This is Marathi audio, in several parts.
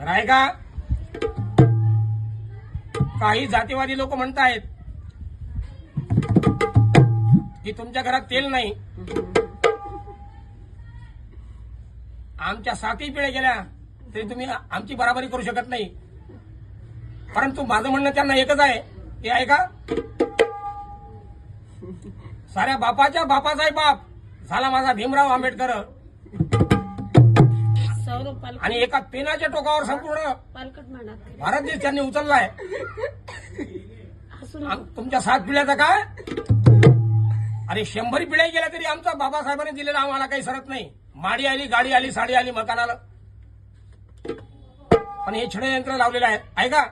तर आहे का? काही जातीवादी लोक म्हणतायत की तुमच्या घरात तेल नाही. आमच्या 7 पिढ्या गेल्या तरी तुम्ही आमची बराबरी करू शकत नाही. परंतु माझं म्हणणं त्यांना एकच आहे, ते आहे का? साऱ्या बापाच्या बापाचाही बाप झाला माझा भीमराव आंबेडकर. आणि एका पेनाच्या टोकावर संपूर्ण भारत देश त्यांनी उचललाय. तुमच्या 7 पिढ्याचा काय? अरे 100 पिढ्या गेल्या तरी आमचा बाबासाहेबांनी दिलेला आम्हाला काही सरत नाही. माडी आली, गाडी आली, साडी आली, मकान आलं, पण हे षडयंत्र लावलेलं आहे का?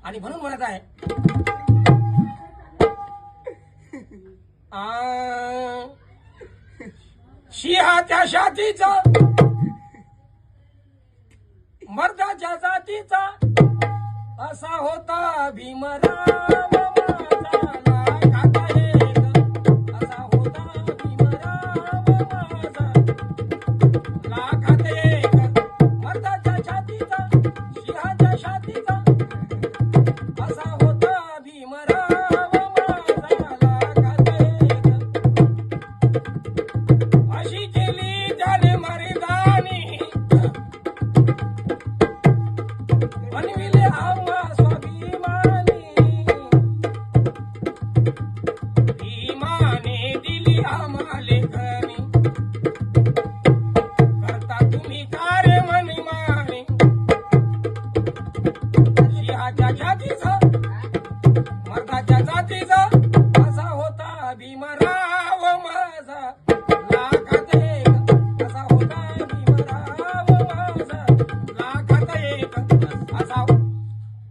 आणि म्हणून म्हणत आहे सिंहाच्या छातीचा, मर्दाच्या जातीचा, असा होता भीमराव.